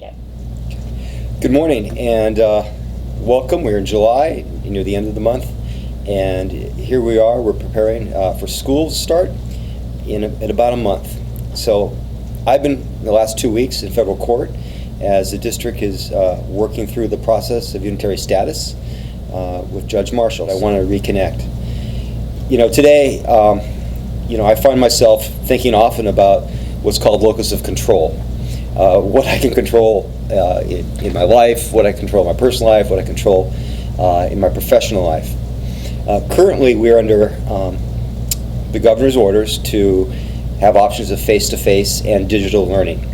Yeah. Good morning and welcome. We're in July, near the end of the month, and here we are. We're preparing for school to start in about a month. So I've been the last 2 weeks in federal court as the district is working through the process of unitary status with Judge Marshall. I want to reconnect. Today, I find myself thinking often about what's called locus of control. What I can control in my life, what I control in my personal life, what I control in my professional life. Currently, we're under the governor's orders to have options of face-to-face and digital learning.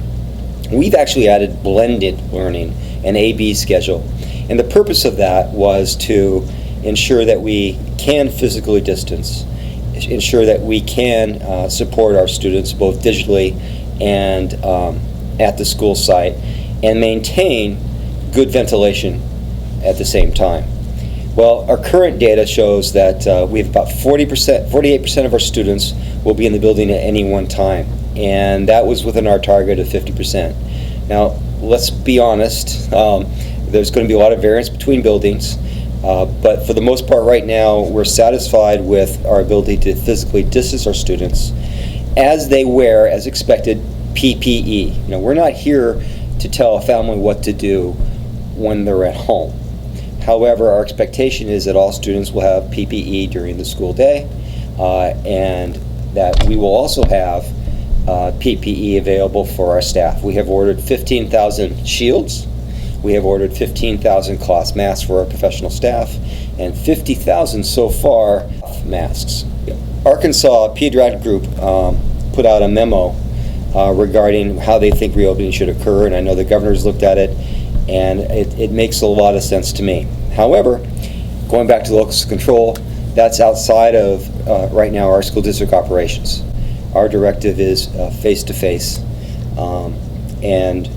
We've actually added blended learning, an A-B schedule, and the purpose of that was to ensure that we can physically distance, ensure that we can support our students both digitally and at the school site, and maintain good ventilation at the same time. Well, our current data shows that we have about 48% of our students will be in the building at any one time, and that was within our target of 50%. Now, let's be honest, there's going to be a lot of variance between buildings, but for the most part right now, we're satisfied with our ability to physically distance our students as they wear, as expected, PPE. We're not here to tell a family what to do when they're at home. However, our expectation is that all students will have PPE during the school day, and that we will also have PPE available for our staff. We have ordered 15,000 shields. We have ordered 15,000 cloth masks for our professional staff, and 50,000 so far masks. Arkansas Pediatric Group put out a memo regarding how they think reopening should occur, and I know the governor's looked at it, and it makes a lot of sense to me. However, going back to locus of control, that's outside of right now our school district operations. Our directive is face-to-face and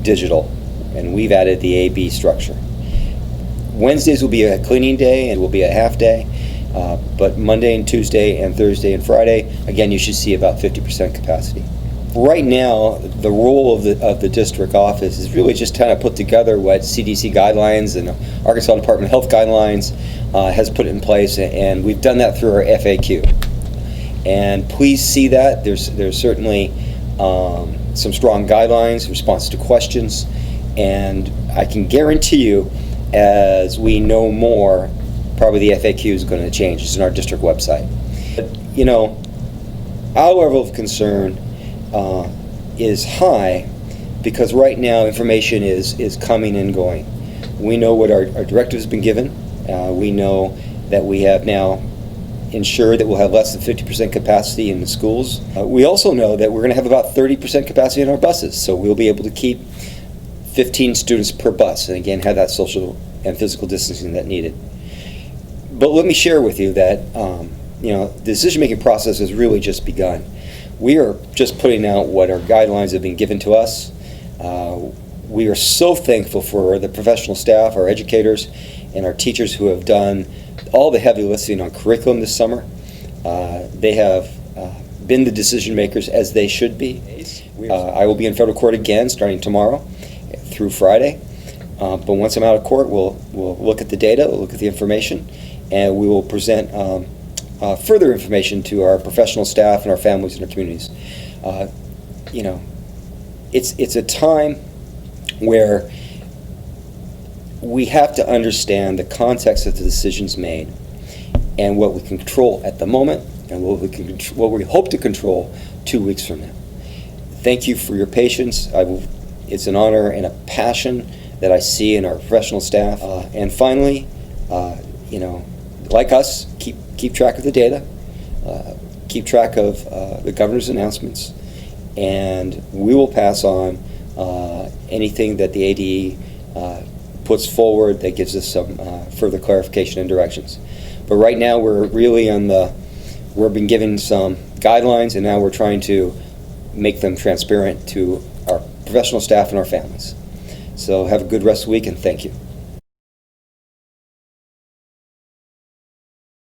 digital, and we've added the A-B structure. Wednesdays will be a cleaning day and will be a half day, but Monday and Tuesday and Thursday and Friday, again, you should see about 50% capacity. Right now, the role of the district office is really just trying to put together what CDC guidelines and Arkansas Department of Health guidelines has put in place, and we've done that through our FAQ. And please see that. There's certainly some strong guidelines, response to questions, and I can guarantee you, as we know more, probably the FAQ is going to change. It's on our district website. But, our level of concern is high because right now information is coming and going. We know what our directive has been given. We know that we have now ensured that we'll have less than 50% capacity in the schools. We also know that we're going to have about 30% capacity in our buses, so we'll be able to keep 15 students per bus, and again have that social and physical distancing that needed. But let me share with you that the decision-making process has really just begun. We are just putting out what our guidelines have been given to us. We are so thankful for the professional staff, our educators, and our teachers who have done all the heavy lifting on curriculum this summer. They have been the decision makers as they should be. I will be in federal court again starting tomorrow through Friday. But once I'm out of court, we'll look at the data, we'll look at the information, and we will present further information to our professional staff and our families and our communities. It's a time where we have to understand the context of the decisions made and what we can control at the moment and what we hope to control 2 weeks from now. Thank you for your patience. It's an honor and a passion that I see in our professional staff. And finally, like us, keep track of the data, keep track of the governor's announcements, and we will pass on anything that the ADE puts forward that gives us some further clarification and directions. But right now we've been given some guidelines, and now we're trying to make them transparent to our professional staff and our families. So have a good rest of the week, and thank you.